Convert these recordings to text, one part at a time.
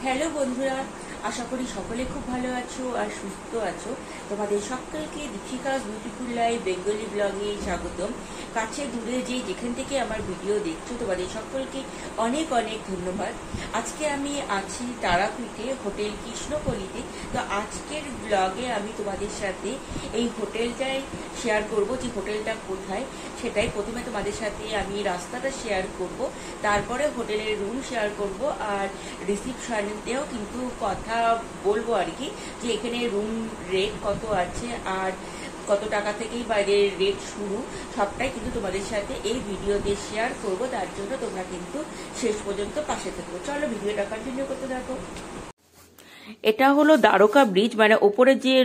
Hello বন্ধুরা, আশা করি সকলে খুব ভালো আছো আর সুস্থ আছো। তোমাদের সকলকে দীপিকাস বিউটিফুল লাইফ বেঙ্গলি ব্লগে স্বাগতম। কাছে দূরে যেখান থেকে আমার ভিডিও দেখছো তোমাদের সকলকে অনেক অনেক ধন্যবাদ। আজকে আমি আছি তারাপীঠে হোটেল কৃষ্ণকলিতে। তো আজকের ব্লগে আমি তোমাদের সাথে এই হোটেলটাই শেয়ার করব, যে হোটেলটা কোথায় সেটাই। প্রথমে তোমাদের সাথে আমি রাস্তাটা শেয়ার করব, তারপরে হোটেলের রুম শেয়ার করব, আর রিসিপশনেতেও কিন্তু কথা বলবো আর কি, যে এখানে রুম রেট কত আছে আর কত টাকা থেকেই বাইরের রেট শুরু, সবটাই কিন্তু তোমাদের সাথে এই ভিডিওতে শেয়ার করব। তার জন্য তোমরা কিন্তু শেষ পর্যন্ত পাশে থেকো। চলো ভিডিওটা কন্টিনিউ করতে থাকো। এটা হলো দ্বারকা ব্রিজ, মানে ওপরে যে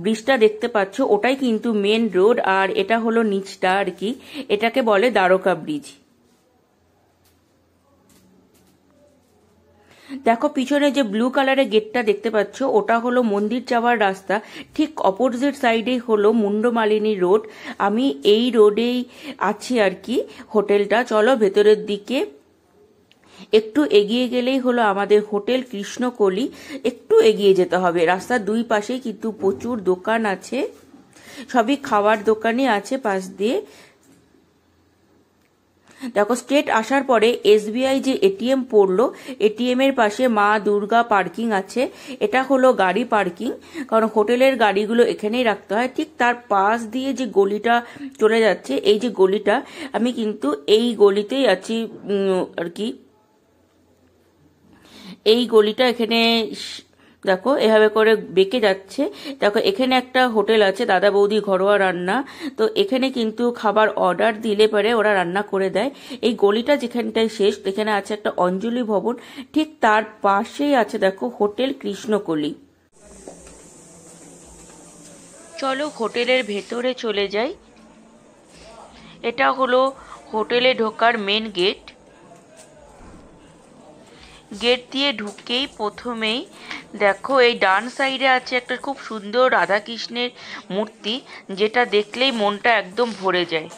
ব্রিজটা দেখতে পাচ্ছ ওটাই কিন্তু মেন রোড, আর এটা হলো নিচটা আর কি, এটাকে বলে দ্বারকা ব্রিজ। দেখো পিছনে যে ব্লু কালারের গেটটা দেখতে পাচ্ছ ওটা হলো মন্দির যাওয়ার রাস্তা। ঠিক অপোজিট সাইডেই হলো মুন্ডমালিনী রোড। আমি এই রোডেই আছি আর কি হোটেলটা। চলো ভেতরের দিকে একটু এগিয়ে গেলেই হলো আমাদের হোটেল কৃষ্ণকলি। একটু এগিয়ে যেতে হবে, রাস্তার দুই পাশেই কিন্তু প্রচুর দোকান আছে, সবই খাবার দোকানই আছে পাশ দিয়ে। দেখো স্ট্রেট আসার পরে এসবিআই যে এটিএম পড়লো, এটিএম এর পাশে মা দুর্গা পার্কিং আছে। এটা হলো গাড়ি পার্কিং, কারণ হোটেলের গাড়িগুলো এখানেই রাখতে হয়। ঠিক তার পাশ দিয়ে যে গলিটা চলে যাচ্ছে, এই যে গলিটা, আমি কিন্তু এই গলিতেই আছি আর কি। এই গলিটা এখানে দেখো এভাবে করে বেঁকে যাচ্ছে। দেখো এখানে একটা হোটেল আছে দাদা বৌদি ঘরোয়া রান্না, তো এখানে কিন্তু খাবার অর্ডার দিলে পরে ওরা রান্না করে দেয়। এই গলিটা যেখানটায় শেষ এখানে আছে একটা অঞ্জলি ভবন, ঠিক তার পাশেই আছে দেখো হোটেল কৃষ্ণকলি। চলো হোটেলের ভেতরে চলে যাই। এটা হলো হোটেলে ঢোকার মেন গেট। গেট দিয়ে ঢুকেই প্রথমেই দেখো এই ডান সাইডে আছে একটা খুব সুন্দর রাধাকৃষ্ণের মূর্তি, যেটা দেখলেই মনটা একদম ভরে যায়।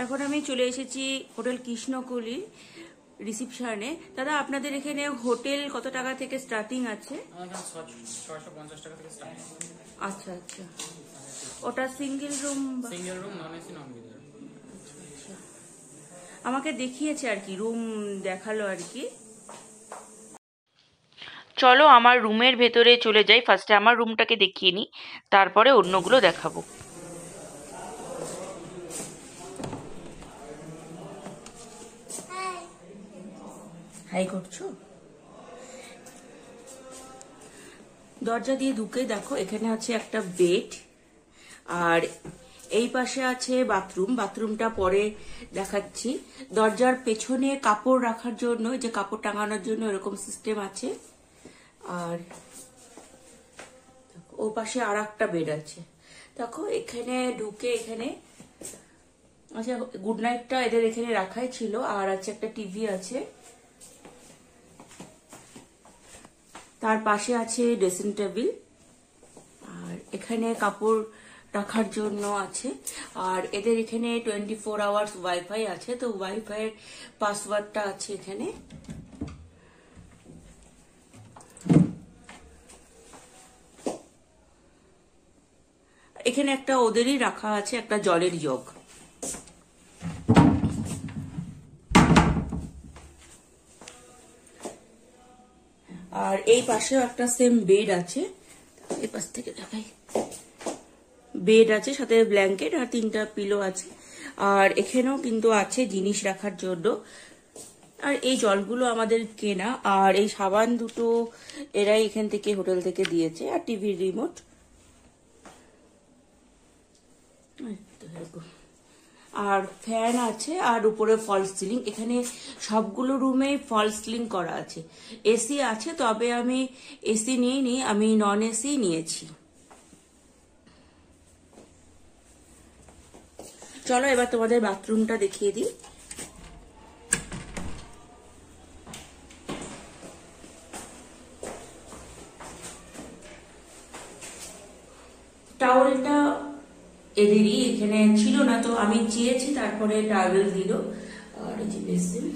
এখন আমি চলে এসেছি হোটেল কৃষ্ণকলির রিসিপশনে। দাদা আপনাদের এখানে হোটেল কত টাকা থেকে স্টার্টিং আছে? 650 টাকা থেকে স্টার্ট। আচ্ছা আচ্ছা, ওটা single room? Single room, non AC non geyser. আচ্ছা, আমাকে দেখিয়েছে আর কি, রুম দেখালো আর কি। চলো আমার রুমের ভেতরে চলে যাই। ফার্স্টে আমার রুমটাকে দেখিয়ে নিই, তারপরে অন্যগুলো দেখাবো। হাই করছো? দরজা দিয়ে ঢুকে দেখো এখানে আছে একটা বেড, আর এই পাশে আছে বাথরুম। বাথরুমটা পরে দেখাচ্ছি। দরজার পেছনে কাপড় রাখার জন্য, যে কাপড় টাঙানোর জন্য এরকম সিস্টেম আছে। আর ও পাশে আর একটা বেড আছে। দেখো এখানে ঢুকে এখানে আচ্ছা, গুড নাইটটা এদের এখানে রাখাই ছিল, আর আছে একটা টিভি আছে। তার পাশে আছে ড্রেসিং টেবিল, আর এখানে কাপড় রাখার জন্য আছে। আর এদের এখানে 24 আওয়ার্স ওয়াইফাই আছে, তো ওয়াইফাই এর পাসওয়ার্ডটা আছে এখানে। এখানে একটা ওদেরই রাখা আছে একটা জলের জগ। আর এই পাশেও একটা সেম বেড আছে, এই পাশ থেকে দেখাই। বেড আছে, সাথে ব্ল্যাঙ্কেট আর 3টা পিলো আছে। আর এখানেও কিন্তু আছে জিনিস রাখার জন্য। আর এই জলগুলো আমাদের কেনা, আর এই সাবান দুটো এরাই এখান থেকে হোটেল থেকে দিয়েছে, আর টিভির রিমোট। আর ফ্যান আছে, আর উপরে ফলস সিলিং। এখানে সবগুলো রুমে ফলস সিলিং করা আছে। এসি আছে, তবে আমি এসি নিইনি, আমি নন এসি নিয়েছি। চলো এবার তোমাদের বাথরুমটা দেখিয়ে দিই। টাওয়েলটা এদেরই, এখানে ছিল না তো আমি চেয়েছি, তারপরে টাওয়েল দিল। আর এই যে বেসিন,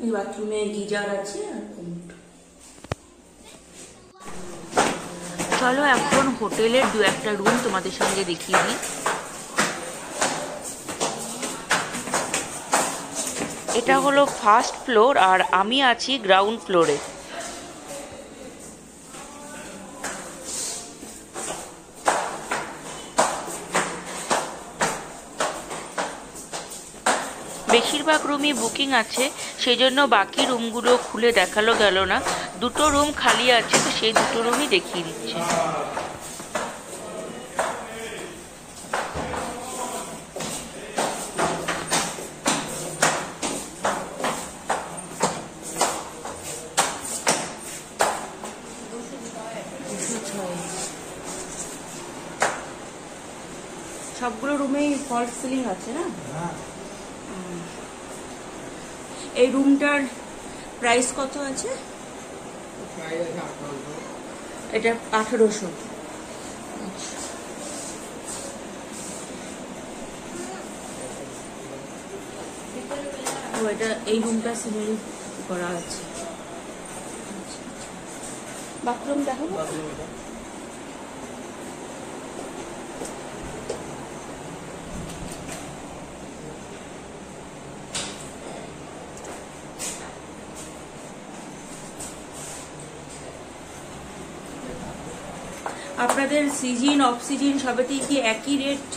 এই বাথরুমে গিজার আছে আর কমোড। চলো এখন হোটেলের দু একটা রুম তোমাদের সঙ্গে দেখিয়ে দিই। এটা হলো ফার্স্ট ফ্লোর আর আমি আছি গ্রাউন্ড ফ্লোরে। বেশিরভাগ রুমই বুকিং আছে, সেই জন্য বাকি রুমগুলো খুলে দেখালো গেল না। দুটো রুম খালি আছে, তো সেই দুটো রুমই দেখিয়ে দিচ্ছি। সবগুলো রুমেই ফলস সিলিং আছে না? এই রুমটার প্রাইস কত আছে? এটা 1800। এটা এই রুমটা সিনারি করা আছে। বাথরুম দেখো। আপনাদের সিজন অফ সিজন সবেতেই কি একই রেট?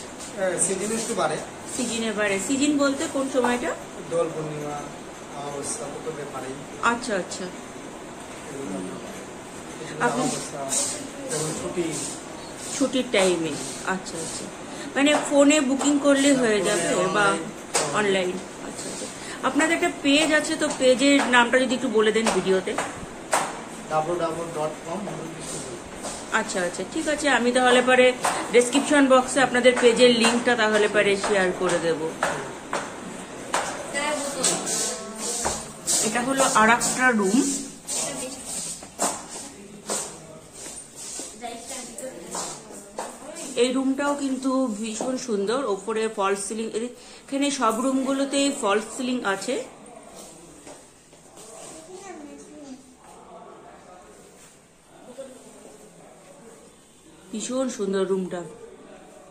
সিজন একটু বাড়ে। সিজনে বাড়ে। সিজন বলতে কোন সময়টা? দোল পূর্ণিমা, অমাবস্যা, তো ব্যাপারে। আচ্ছা আচ্ছা। ছুটির টাইমে। আচ্ছা আচ্ছা, মানে ফোনে বুকিং করলে হয়ে যাবে বা অনলাইন? আচ্ছা আচ্ছা। আপনাদের একটা পেজ আছে, তো পেজের নামটা যদি একটু বলে দেন ভিডিওতে। www.com। আচ্ছা আচ্ছা, ঠিক আছে। আমি তাহলে পরে ডেসক্রিপশন বক্সে আপনাদের পেজের লিঙ্কটা তাহলে পরে শেয়ার করে দেব। এটা হলো আর একটা রুম। এই রুমটাও কিন্তু ভীষণ সুন্দর, ওপরে ফলস সিলিং। এখানে সব রুমগুলোতেই ফলস সিলিং আছে। ভীষণ সুন্দর রুমটা,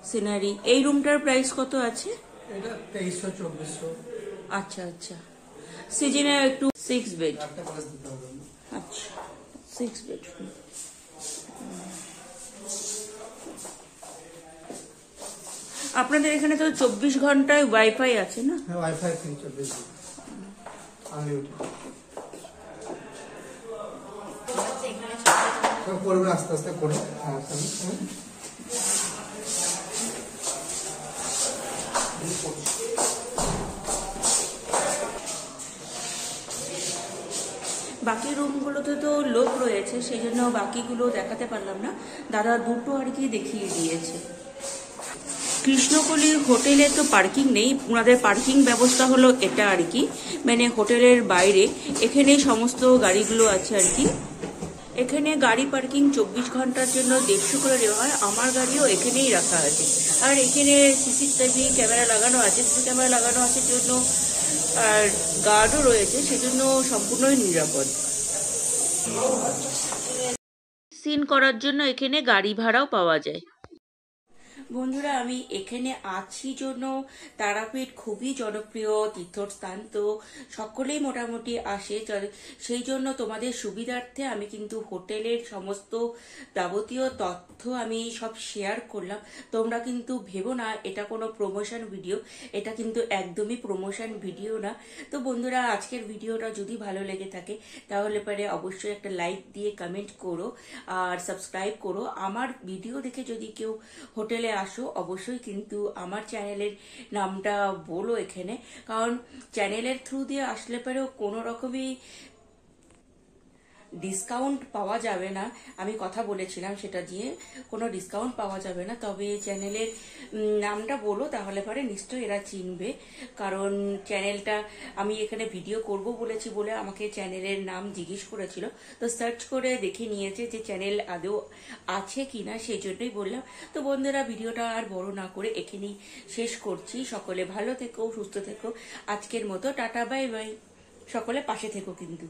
সিনারি। এই রুমটার প্রাইস কত আছে? এটা 2300-2400। আচ্ছা আচ্ছা। সিজনে একটু 6 বেড। আচ্ছা, 6 বেডরুম। আপনাদের এখানে তো 24 ঘন্টায় ওয়াইফাই আছে না? হ্যাঁ, ওয়াইফাই 24 আনলিমিটেড। করবে আস্তে আস্তে করে। বাকি রুমগুলোতে তো লোক রয়েছে, সেই জন্য বাকিগুলো দেখাতে পারলাম না। দাদা দুটো আর কি দেখিয়ে দিয়েছে। কৃষ্ণকলির হোটেলে তো পার্কিং নেই, ওনাদের পার্কিং ব্যবস্থা হলো এটা আর কি, মানে হোটেলের বাইরে এখানে সমস্ত গাড়িগুলো আছে আর কি। এখানে গাড়ি পার্কিং 24 ঘন্টার জন্য 150 করে দেওয়া হয়। আমার গাড়িও এখানেই রাখা আছে। আর এখানে সিসিটিভি ক্যামেরা লাগানো আছে, সিসি ক্যামেরা লাগানো আছে জন্য, আর গার্ডও রয়েছে, সেজন্য সম্পূর্ণই নিরাপদ। সিন করার জন্য এখানে গাড়ি ভাড়াও পাওয়া যায়। বন্ধুরা, আমি এখানে আছি জন্য তারাপীঠ খুবই জনপ্রিয় তীর্থস্থান, তো সকলেই মোটামুটি আসে। সেই জন্য তোমাদের সুবিধার্থে আমি কিন্তু হোটেলের সমস্ত যাবতীয় তথ্য আমি সব শেয়ার করলাম। তোমরা কিন্তু ভেবো না এটা কোনো প্রমোশন ভিডিও, এটা কিন্তু একদমই প্রমোশন ভিডিও না। তো বন্ধুরা, আজকের ভিডিওটা যদি ভালো লেগে থাকে তাহলে পরে অবশ্যই একটা লাইক দিয়ে কমেন্ট করো আর সাবস্ক্রাইব করো। আমার ভিডিও দেখে যদি কেউ হোটেলে আসো অবশ্যই কিন্তু আমার চ্যানেলের নামটা বলো এখানে, কারণ চ্যানেলের থ্রু দিয়ে আসলে পরেও কোনো রকমই ডিসকাউন্ট পাওয়া যাবে না, আমি কথা বলেছিলাম সেটা দিয়ে কোনো ডিসকাউন্ট পাওয়া যাবে না, তবে চ্যানেলের নামটা বলো তাহলে পরে নিশ্চয়ই এরা চিনবে, কারণ চ্যানেলটা আমি এখানে ভিডিও করব বলেছি বলে আমাকে চ্যানেলের নাম জিজ্ঞেস করেছিল, তো সার্চ করে দেখে নিয়েছে যে চ্যানেল আদৌ আছে কিনা, সেই জন্যই বললাম। তো বন্ধুরা, ভিডিওটা আর বড় না করে এখানেই শেষ করছি। সকলে ভালো থেকো, সুস্থ থেকো, আজকের মতো টাটা, বাই বাই। সকলে পাশে থেকো কিন্তু।